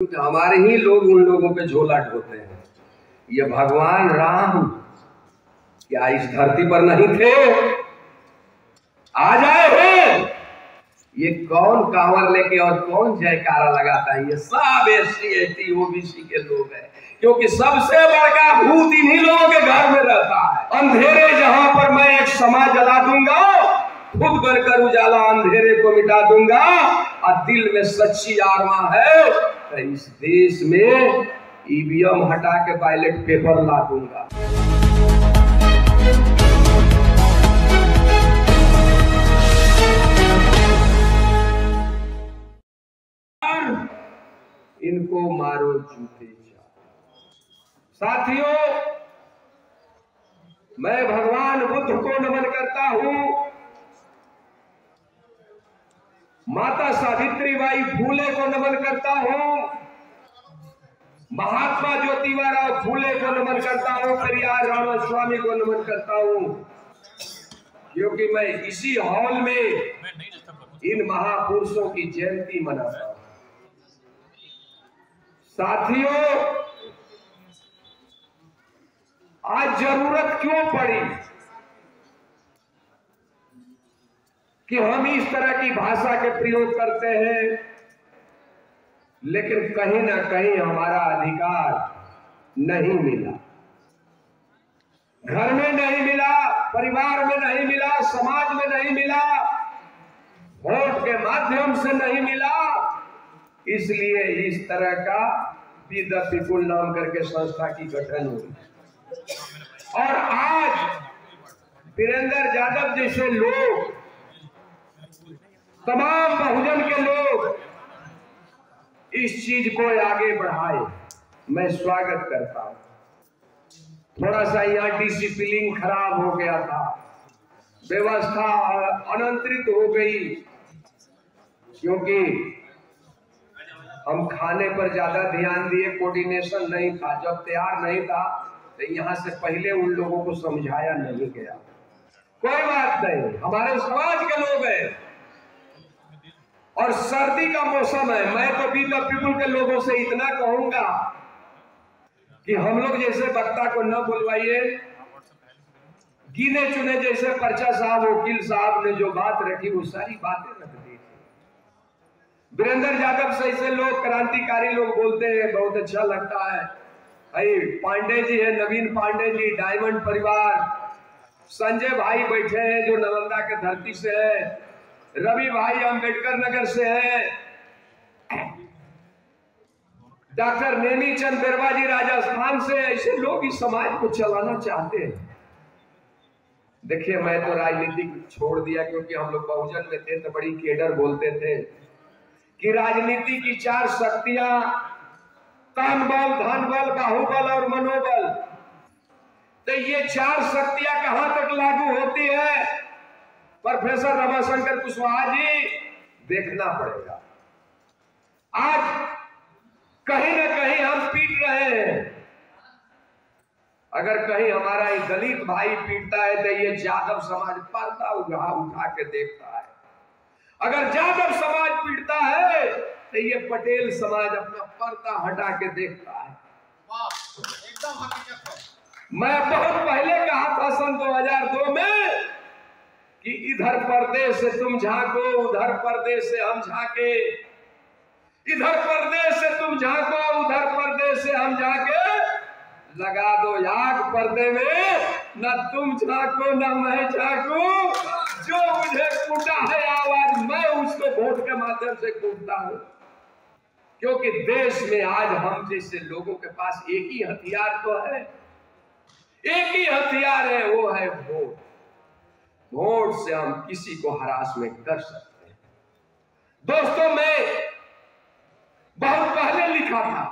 हमारे ही लोग उन लोगों पे झोला ढोते हैं। ये भगवान राम क्या इस धरती पर नहीं थे? आ जाए हो। ये कौन कांवर लेके और कौन जयकारा लगाता है? ये सब एससी एसटी ओबीसी के लोग हैं, क्योंकि सबसे बड़का भूत इन्हीं लोगों के घर में रहता है। अंधेरे जहां पर मैं एक समाज जला दूंगा, खुद बनकर उजाला अंधेरे को मिटा दूंगा, और दिल में सच्ची आत्मा है तो इस देश में ईवीएम हटा के बैलेट पेपर ला दूंगा। इनको मारो जूते चार। साथियों, मैं भगवान बुद्ध को नमन करता हूं, माता सावित्रीबाई फूले को नमन करता हूं, महात्मा ज्योतिबा फूले को नमन करता हूं, पेरियार रामास्वामी को नमन करता हूं, क्योंकि मैं इसी हॉल में इन महापुरुषों की जयंती मनाता हूं। साथियों, आज जरूरत क्यों पड़ी कि हम इस तरह की भाषा के प्रयोग करते हैं, लेकिन कहीं ना कहीं हमारा अधिकार नहीं मिला। घर में नहीं मिला, परिवार में नहीं मिला, समाज में नहीं मिला, वोट के माध्यम से नहीं मिला। इसलिए इस तरह का बी द पीपुल नाम करके संस्था की गठन हुई। और आज वीरेंद्र यादव जैसे लोग, तमाम बहुजन के लोग इस चीज को आगे बढ़ाए, मैं स्वागत करता हूं। थोड़ा सा यहाँ डिसिप्लिन खराब हो गया था, व्यवस्था अनियंत्रित हो गई, क्योंकि हम खाने पर ज्यादा ध्यान दिए, कोऑर्डिनेशन नहीं था। जब तैयार नहीं था तो यहाँ से पहले उन लोगों को समझाया नहीं गया। कोई बात नहीं, हमारे समाज के लोग हैं और सर्दी का मौसम है। मैं तो बी द पीपुल के लोगों से इतना कहूंगा कि हम लोग जैसे वक्ता को न बुलवाइए। गिने चुने जैसे पर्चा साहब, वकील साहब ने जो बात रखी वो सारी बातें रख दी। वीरेंद्र यादव से ऐसे लोग, क्रांतिकारी लोग बोलते हैं, बहुत अच्छा लगता है। पांडे जी है, नवीन पांडे जी, डायमंड परिवार, संजय भाई बैठे हैं जो नालंदा के धरती से है, रवि भाई अंबेडकर नगर से है, डॉक्टर नेमी चंद बेरवा जी राजस्थान से। ऐसे लोग इस समाज को चलाना चाहते हैं। देखिए, मैं तो राजनीति छोड़ दिया, क्योंकि हम लोग बहुजन में थे तो बड़ी केडर बोलते थे कि राजनीति की चार शक्तियां, कान बल, धन बल, बाहुबल और मनोबल। तो ये चार शक्तियां कहां तक लागू होती है, प्रोफेसर रमाशंकर कुशवाहा जी, देखना पड़ेगा। आज कहीं ना कहीं हम पीट रहे हैं। अगर कहीं हमारा ये दलित भाई पीटता है तो ये यादव समाज पर्दा उठा के देखता है। अगर यादव समाज पीटता है तो ये पटेल समाज अपना पर्दा हटा के देखता है। एकदम हकीकत है। मैं बहुत पहले कहा था सन 2002 में कि इधर पर्दे से तुम झांको, उधर पर्दे से हम झांके, इधर पर्दे से तुम झांको, उधर पर्दे से हम झांके, लगा दो आग पर्दे में, न तुम झांको न मैं झांकू, जो मुझे कूटा है आवाज मैं उसको वोट के माध्यम से कूटता हूं। क्योंकि देश में आज हम जैसे लोगों के पास एक ही हथियार तो है, एक ही हथियार है, वो है वोट। वोट से हम किसी को हरासमेंट कर सकते हैं। दोस्तों, मैं बहुत पहले लिखा था,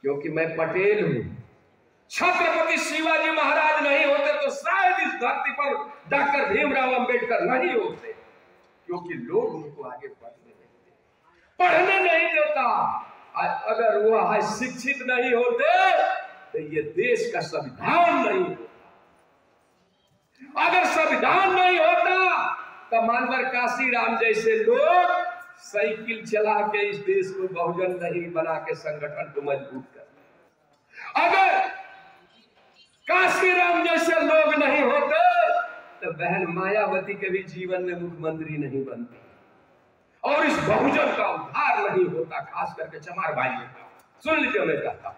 क्योंकि मैं पटेल हूं। छत्रपति शिवाजी महाराज नहीं होते तो शायद इस धरती पर डॉक्टर भीमराव अंबेडकर नहीं होते, क्योंकि लोग उनको आगे पढ़ने नहीं देता। अगर वो शिक्षित नहीं होते तो ये देश का संविधान नहीं होता। अगर संविधान नहीं होता तो मानवर काशीराम जैसे लोग साइकिल चला के इस देश को बहुजन नहीं बना के संगठन को मजबूत कर। अगर काशीराम जैसे लोग नहीं होते तो बहन मायावती के भी जीवन में मुख्यमंत्री नहीं बनती और इस बहुजन का उद्धार नहीं होता, खास करके चमार भाइयों का। सुन लीजिए मैं कहता हूं,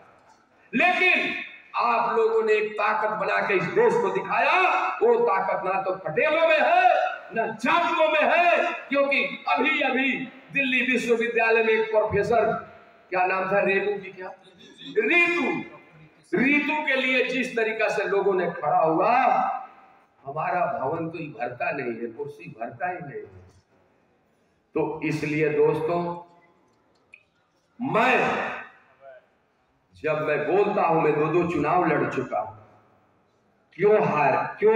लेकिन आप लोगों ने एक ताकत बना के इस देश को दिखाया। वो ताकत ना तो पटेलों में है ना जाटों में है, क्योंकि अभी अभी दिल्ली विश्वविद्यालय में एक प्रोफेसर, क्या नाम था, रेणु की, क्या रीतू के लिए जिस तरीका से लोगों ने खड़ा हुआ, हमारा भवन तो ही भरता नहीं है, कुर्सी भरता ही नहीं है। तो इसलिए दोस्तों, जब मैं बोलता हूं, मैं 2 चुनाव लड़ चुका हूं। क्यों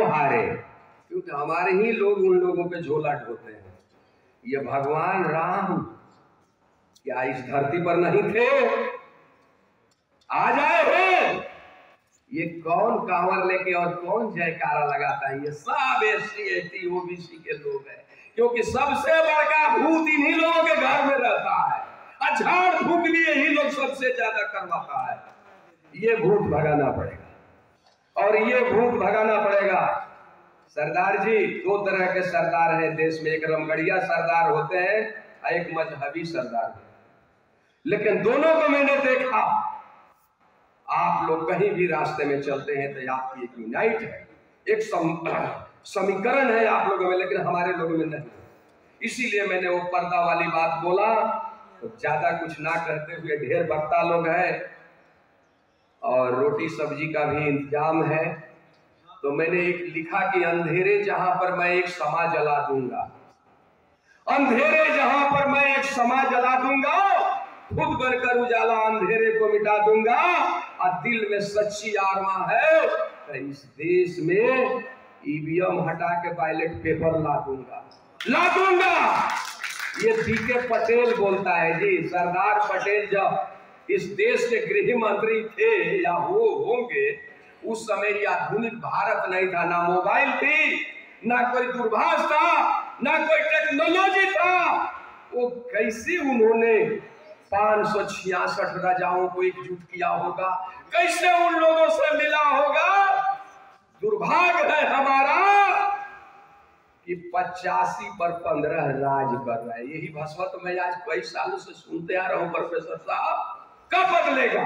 हारे? क्योंकि हमारे ही लोग उन लोगों पे झोला ढोते हैं। ये भगवान राम क्या इस धरती पर नहीं थे? आ जाए हो। ये कौन कांवर लेके और कौन जयकारा लगाता है? ये सब एससी एसटी ओबीसी के लोग हैं, क्योंकि सबसे बड़का भूत इन्हीं लोगों के घर में रहता है। झाड़ फूक लिए ही लोग सबसे ज्यादा करवाता है। ये भूत भगाना पड़ेगा और ये भूत भगाना पड़ेगा। सरदार जी, 2 तरह के सरदार हैं देश में, एक रमगढ़िया सरदार होते हैं और एक मजहबी सरदार। लेकिन दोनों को मैंने देखा। आप लोग कहीं भी रास्ते में चलते हैं तो आपकी एक यूनाइट है, एक समीकरण है आप लोगों में, लेकिन हमारे लोगों में नहीं। इसीलिए मैंने वो पर्दा वाली बात बोला। तो ज्यादा कुछ ना कहते हुए, ढेर वक्ता लोग हैं और रोटी सब्जी का भी इंतजाम है, तो मैंने एक लिखा कि अंधेरे जहां पर मैं एक समा जला दूंगा, अंधेरे जहां पर मैं एक समा जला दूंगा, खुद बनकर उजाला अंधेरे को मिटा दूंगा, और दिल में सच्ची आत्मा है तो इस देश में ईवीएम हटा के बैलेट पेपर ला दूंगा। ये बीके पटेल बोलता है जी। सरदार पटेल जब इस देश के गृह मंत्री थे या वो होंगे, उस समय ये आधुनिक भारत नहीं था, ना मोबाइल थी, ना कोई दूरभाष था, ना कोई टेक्नोलॉजी था। वो कैसे उन्होंने 566 राजाओं को एकजुट किया होगा, कैसे उन लोगों से मिला होगा। दुर्भाग्य है हमारा कि 85 पर 15 राज कर रहा है। यही भाषा तो मैं आज कई सालों से सुनते आ रहा हूं। प्रोफेसर साहब, कब बदलेगा?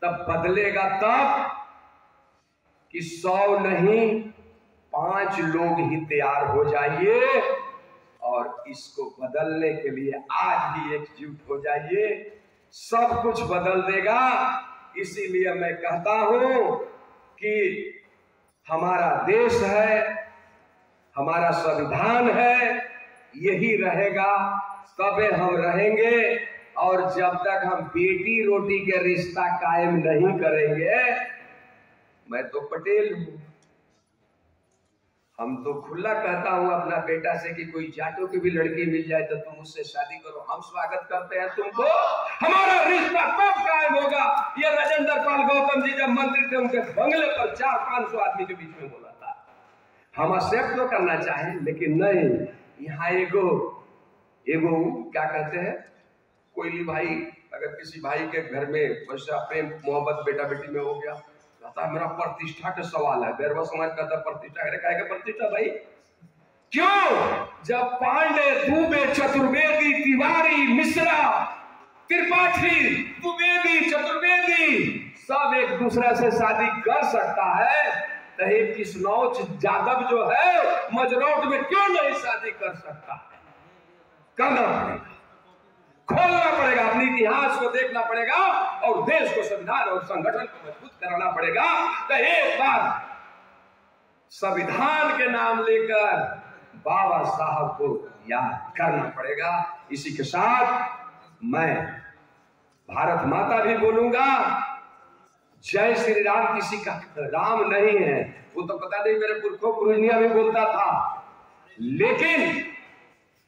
तब बदलेगा तब कि 100 नहीं 5 लोग ही तैयार हो जाइए और इसको बदलने के लिए आज ही एकजुट हो जाइए। सब कुछ बदल देगा। इसीलिए मैं कहता हूं कि हमारा देश है, हमारा संविधान है, यही रहेगा, तबे हम रहेंगे। और जब तक हम बेटी रोटी के रिश्ता कायम नहीं करेंगे, मैं तो पटेल हूं, हम तो खुला कहता हूं अपना बेटा से कि कोई जाटों की भी लड़की मिल जाए तो तुम उससे शादी करो, हम स्वागत करते हैं तुमको। हमारा रिश्ता तब कायम होगा। ये राजेंद्र पाल गौतम जी जब मंत्री थे, उनके बंगले पर 400-500 आदमी के बीच में बोला था। हम एक्सेप्ट तो करना चाहें, लेकिन नहीं। यहाँ एगो क्या कहते हैं, कोयली भाई, अगर किसी भाई के घर में वैसा प्रेम मोहब्बत बेटा बेटी में हो गया, कहता मेरा प्रतिष्ठा का सवाल है। बैरवा समाज कहता प्रतिष्ठा, कहेगा प्रतिष्ठा भाई क्यों? जब पांडे, दुबे, चतुर्वेदी, तिवारी, मिश्रा, त्रिपाठी, द्विवेदी, चतुर्वेदी सब एक दूसरे से शादी कर सकता है, तो एक किसनौच जादव जो है मजरौट में क्यों नहीं शादी कर सकता है? करना पड़ेगा, खोलना पड़ेगा, अपने इतिहास को देखना पड़ेगा और देश को, संविधान और संगठन को मजबूत कराना पड़ेगा। तो एक बार संविधान के नाम लेकर बाबा साहब को याद करना पड़ेगा। इसी के साथ मैं भारत माता भी बोलूंगा। जय श्री राम किसी का राम नहीं है, वो तो पता नहीं, मेरे पुरखों पुरनिया भी बोलता था। लेकिन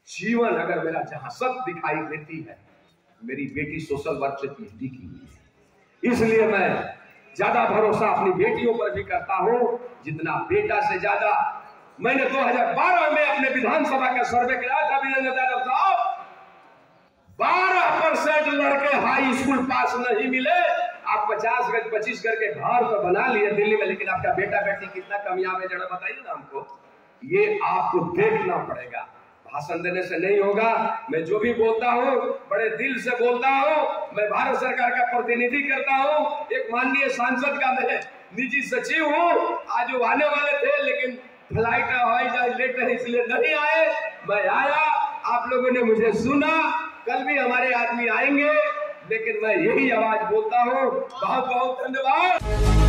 जीवन अगर मेरा जहां सब दिखाई देती है, मेरी बेटी सोशल वर्क से पीएचडी की हुई है, इसलिए मैं ज्यादा भरोसा अपनी बेटियों पर भी करता हूं जितना बेटा से ज्यादा। मैंने 2012 में अपने विधानसभा का सर्वे किया था, वीरेंद्र यादव साहब 12% लड़के हाई स्कूल पास नहीं मिले। आप 50 गज 25 गज के घर तो बना लिए दिल्ली में, लेकिन आपका बेटा बेटी कितना कामयाब है जरा बताइए ना हमको। ये आपको देखना पड़ेगा, भाषण देने से नहीं होगा। मैं जो भी बोलता हूँ बड़े दिल से बोलता हूँ। मैं भारत सरकार का प्रतिनिधि करता हूँ, एक माननीय सांसद का मैं निजी सचिव हूँ। आज वो आने वाले थे लेकिन फ्लाइट हवाई जहाज लेट है इसलिए नहीं आए। मैं आया, आप लोगों ने मुझे सुना, कल भी हमारे आदमी आएंगे, लेकिन मैं यही आवाज बोलता हूँ। बहुत बहुत धन्यवाद।